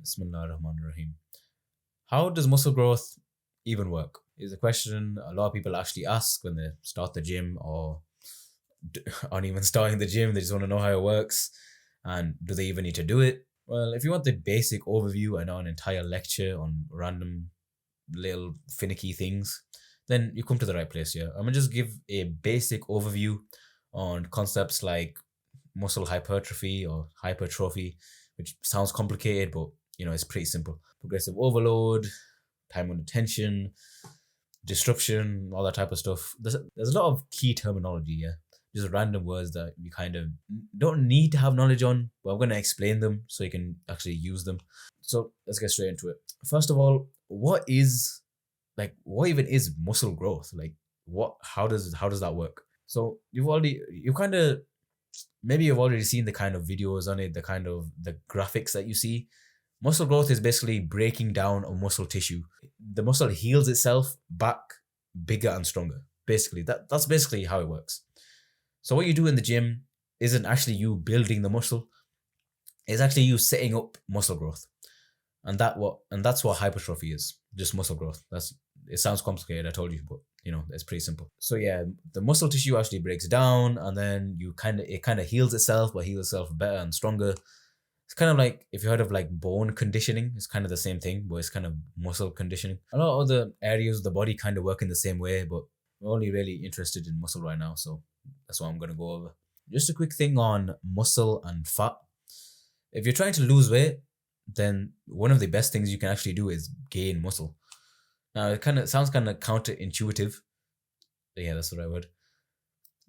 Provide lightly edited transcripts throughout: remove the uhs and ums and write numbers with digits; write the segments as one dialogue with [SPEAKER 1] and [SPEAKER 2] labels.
[SPEAKER 1] Bismillah ar-Rahman ar-Rahim. How does muscle growth even work? Is a question a lot of people actually ask when they start the gym or aren't even starting the gym. They just want to know how it works and do they even need to do it? Well, if you want the basic overview and not an entire lecture on random little finicky things, then you come to the right place here. I'm gonna just give a basic overview on concepts like muscle hypertrophy or hypertrophy, which sounds complicated, but it's pretty simple. Progressive overload, time under tension, disruption, all that type of stuff. There's a lot of key terminology, yeah. Just random words that you kind of don't need to have knowledge on, but I'm going to explain them so you can actually use them. So let's get straight into it. First of all, what even is muscle growth? Like how does that work? So you've already seen the kind of videos on it, the kind of the graphics that you see. Muscle growth is basically breaking down of muscle tissue. The muscle heals itself back bigger and stronger. Basically, that's basically how it works. So what you do in the gym isn't actually you building the muscle. It's actually you setting up muscle growth. And that's what hypertrophy is. Just muscle growth. It sounds complicated, I told you, but it's pretty simple. So yeah, the muscle tissue actually breaks down and then it kind of heals itself, but heals itself better and stronger. It's kind of like if you heard of like bone conditioning, it's kind of the same thing, but it's kind of muscle conditioning. A lot of other areas of the body kind of work in the same way, but we're only really interested in muscle right now, so that's what I'm going to go over. Just a quick thing on muscle and fat. If you're trying to lose weight, then one of the best things you can actually do is gain muscle. Now, it kind of sounds kind of counterintuitive. Yeah, that's the right word.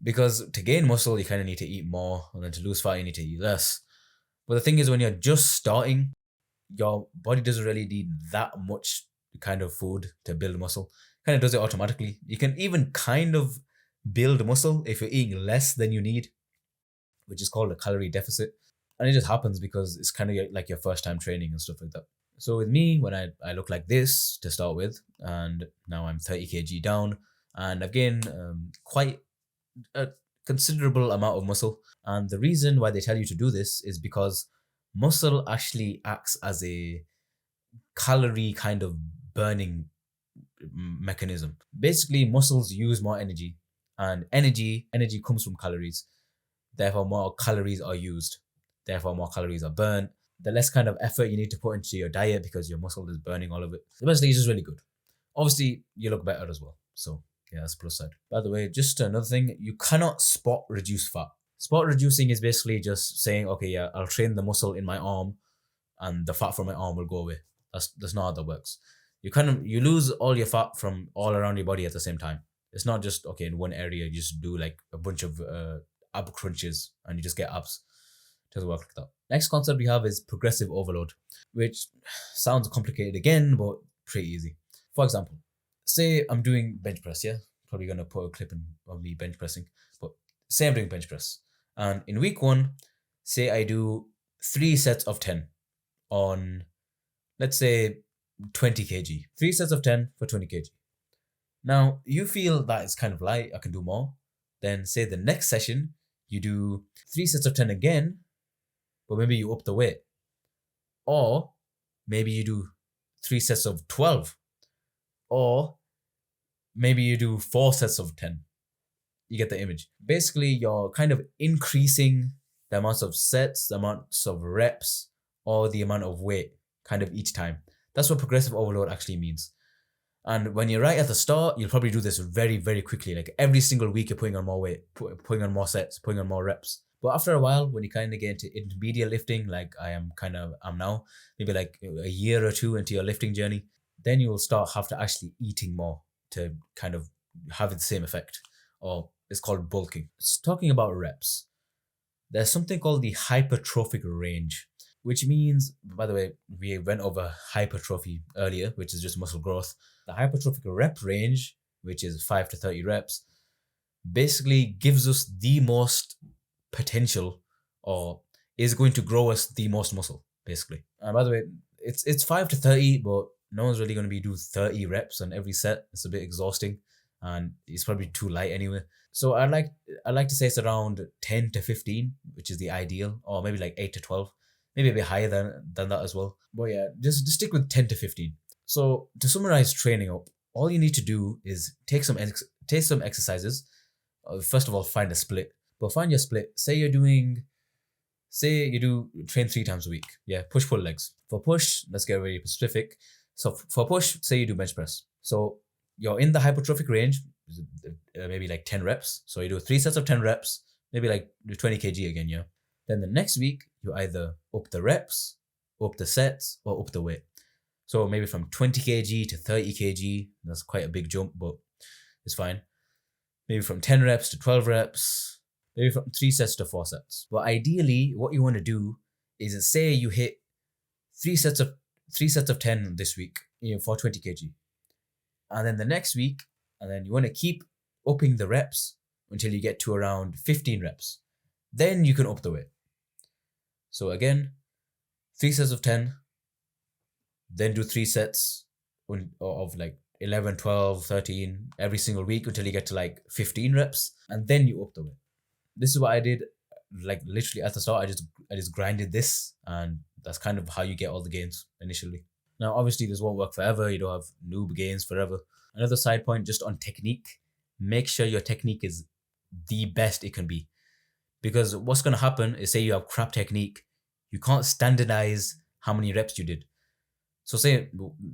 [SPEAKER 1] Because to gain muscle, you kind of need to eat more, and then to lose fat, you need to eat less. But the thing is, when you're just starting, your body doesn't really need that much kind of food to build muscle. Kind of does it automatically. You can even kind of build muscle if you're eating less than you need, which is called a calorie deficit. And it just happens because it's kind of like your first time training and stuff like that. So with me, when I look like this to start with, and now I'm 30 kg down, and I've gained quite a considerable amount of muscle. And the reason why they tell you to do this is because muscle actually acts as a calorie kind of burning mechanism. Basically, muscles use more energy, and energy comes from calories. Therefore, more calories are used. Therefore, more calories are burnt. The less kind of effort you need to put into your diet because your muscle is burning all of it. So basically, it's just really good. Obviously, you look better as well. So yeah, that's plus side. By the way, just another thing, you cannot spot reduce fat. Spot reducing is basically just saying, okay, yeah, I'll train the muscle in my arm and the fat from my arm will go away. That's not how that works. You lose all your fat from all around your body at the same time. It's not just okay in one area you just do like a bunch of ab crunches and you just get abs. It doesn't work like that. Next concept we have is progressive overload, which sounds complicated again, but pretty easy. For example, say I'm doing bench press, yeah? Probably gonna put a clip of me bench pressing, but say I'm doing bench press. And in week 1, say I do 3 sets of 10 on, let's say, 20 kg. 3 sets of 10 for 20 kg. Now, you feel that it's kind of light, I can do more. Then say the next session, you do 3 sets of 10 again, but maybe you up the weight. Or maybe you do 3 sets of 12. Or maybe you do 4 sets of 10. You get the image. Basically, you're kind of increasing the amounts of sets, the amounts of reps, or the amount of weight kind of each time. That's what progressive overload actually means. And when you're right at the start, you'll probably do this very, very quickly. Like every single week, you're putting on more weight, putting on more sets, putting on more reps. But after a while, when you kind of get into intermediate lifting, like I'm now, maybe like a year or 2 into your lifting journey, then you will start have to actually eating more to kind of have the same effect. Or it's called bulking. It's talking about reps. There's something called the hypertrophic range, which means, by the way, we went over hypertrophy earlier, which is just muscle growth. The hypertrophic rep range, which is 5 to 30 reps, basically gives us the most potential or is going to grow us the most muscle, basically. And by the way, it's 5 to 30, but no one's really going to do 30 reps on every set. It's a bit exhausting and it's probably too light anyway. So I like to say it's around 10 to 15, which is the ideal, or maybe like 8 to 12. maybe a bit higher than that as well. But yeah, just stick with 10 to 15. So to summarize training up, all you need to do is take some exercises. First of all, find a split. But find your split. Say you do train 3 times a week. Yeah, push pull legs. For push, let's get very specific. So for push, say you do bench press. So you're in the hypertrophic range, maybe like 10 reps. So you do 3 sets of 10 reps, maybe like 20 kg again, yeah. Then the next week, you either up the reps, up the sets, or up the weight. So maybe from 20 kg to 30 kg, that's quite a big jump, but it's fine. Maybe from 10 reps to 12 reps, maybe from 3 sets to 4 sets. But ideally, what you want to do is say you hit 3 sets of 10 this week, for 20 kg. And then the next week, and then you want to keep upping the reps until you get to around 15 reps. Then you can up the weight. So again, 3 sets of 10, then do 3 sets of like 11, 12, 13 every single week until you get to like 15 reps, and then you up the weight. This is what I did, like literally at the start. I just grinded this, and that's kind of how you get all the gains initially. Now, obviously, this won't work forever. You don't have noob gains forever. Another side point just on technique, make sure your technique is the best it can be. Because what's going to happen is, say you have crap technique, you can't standardize how many reps you did. So say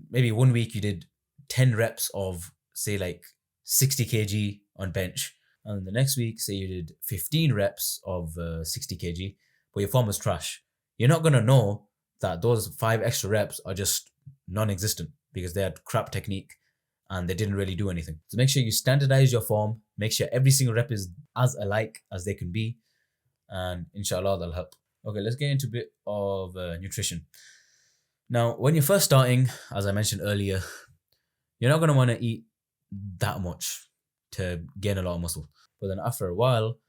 [SPEAKER 1] maybe one week you did 10 reps of, say, like 60 kg on bench. And the next week, say you did 15 reps of 60 kg, but your form was trash. You're not going to know that those 5 extra reps are just non-existent because they had crap technique and they didn't really do anything. So make sure you standardize your form, make sure every single rep is as alike as they can be, and inshallah that'll help. Okay, let's get into a bit of nutrition. Now, when you're first starting, as I mentioned earlier, you're not going to want to eat that much to gain a lot of muscle. But then after a while,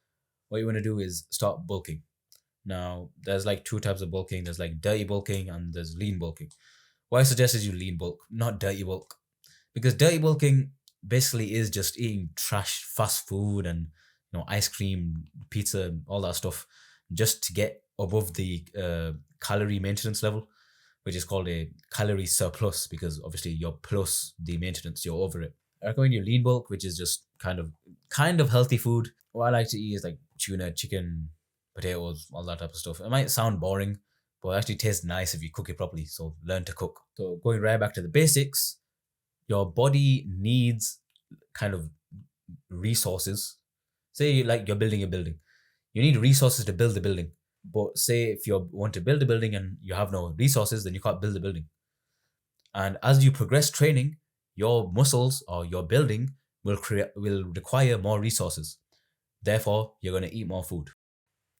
[SPEAKER 1] what you want to do is start bulking. Now, there's like 2 types of bulking. There's like dirty bulking and there's lean bulking. What I suggest is you lean bulk, not dirty bulk. Because dirty bulking basically is just eating trash fast food and ice cream, pizza, all that stuff, just to get above the calorie maintenance level, which is called a calorie surplus, because obviously you're plus the maintenance, you're over it. I recommend you lean bulk, which is just kind of healthy food. What I like to eat is like tuna, chicken, potatoes, all that type of stuff. It might sound boring, but it actually tastes nice if you cook it properly. So learn to cook. So going right back to the basics, your body needs kind of resources. Say like you're building a building. You need resources to build the building. But say if you want to build a building and you have no resources, then you can't build the building. And as you progress training, your muscles or your building will require more resources. Therefore, you're going to eat more food.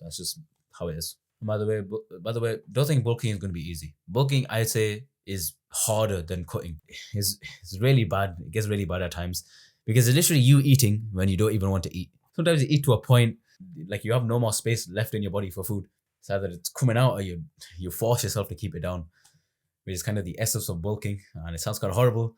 [SPEAKER 1] That's just how it is. And by the way, don't think bulking is going to be easy. Bulking, I'd say, is harder than cutting. It's really bad. It gets really bad at times because it's literally you eating when you don't even want to eat. Sometimes you eat to a point like you have no more space left in your body for food. It's either it's coming out or you force yourself to keep it down, which is kind of the essence of bulking. And it sounds kind of horrible,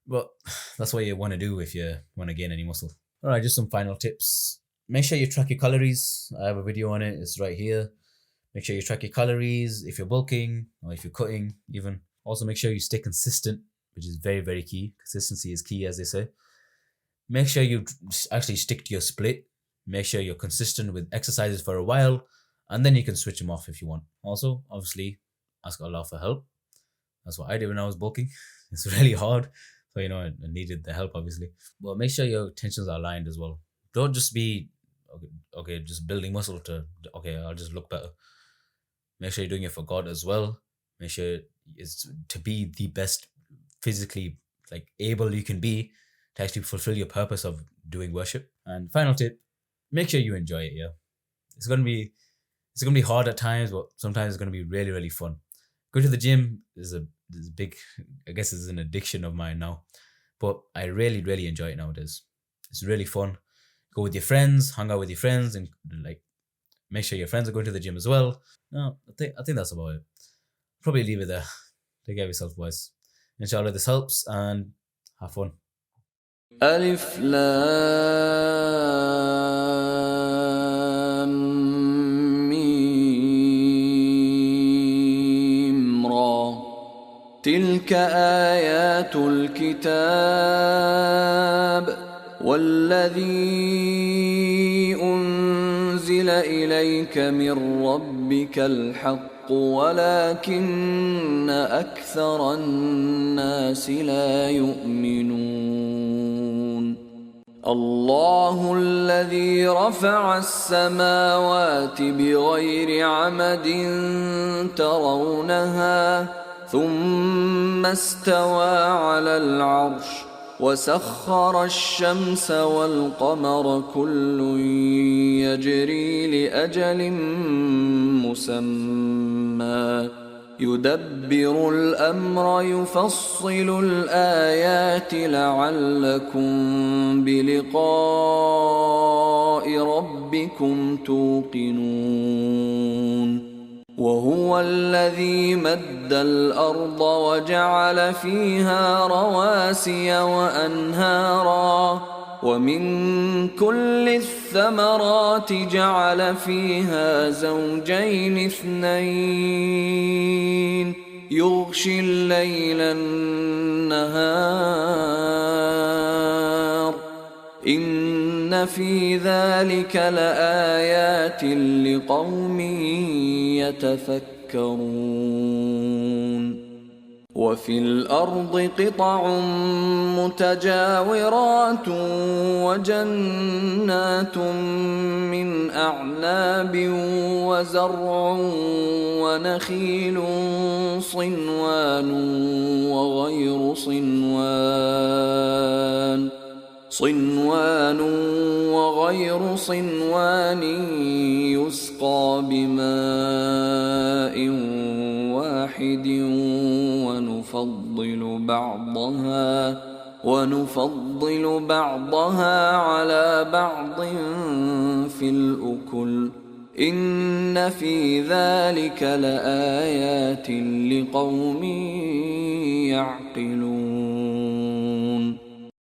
[SPEAKER 1] but that's what you want to do if you want to gain any muscle. All right, just some final tips. Make sure you track your calories. I have a video on it. It's right here. Make sure you track your calories if you're bulking or if you're cutting even. Also, make sure you stay consistent, which is very, very key. Consistency is key, as they say. Make sure you actually stick to your split. Make sure you're consistent with exercises for a while, and then you can switch them off if you want. Also, obviously, ask Allah for help. That's what I did when I was bulking. It's really hard. So, I needed the help, obviously. But make sure your intentions are aligned as well. Don't just be, okay, just building muscle I'll just look better. Make sure you're doing it for God as well. Make sure it's to be the best physically able you can be to actually fulfill your purpose of doing worship. And final tip, make sure you enjoy it. Yeah, it's gonna be hard at times, but sometimes it's gonna be really, really fun. Going to the gym is big, I guess it's an addiction of mine now, but I really, really enjoy it nowadays. It's really fun. Go with your friends, hang out with your friends, and make sure your friends are going to the gym as well. No, I think that's about it. Probably leave it there. Take care of yourself, boys. Inshallah, this helps, and have fun.
[SPEAKER 2] ألف لام تلك آيات الكتاب والذي أنزل إليك من ربك الحق ولكن أكثر الناس لا يؤمنون الله الذي رفع السماوات بغير عمد ترونها ثم استوى على العرش وسخر الشمس والقمر كل يجري لأجل مسمى يدبر الأمر يفصل الآيات لعلكم بلقاء ربكم توقنون وهو الذي مد الأرض وجعل فيها رواسي وأنهارا ومن كل الثمرات جعل فيها زوجين اثنين يغشي الليل النهار إن في ذلك لآيات لقوم يتفكرون وفي الأرض قطع متجاورات وجنات من أعناب وزرع ونخيل صنوان وغير صنوان يسقى بماء واحد ونفضل بعضها على بعض في الأكل إن في ذلك لآيات لقوم يعقلون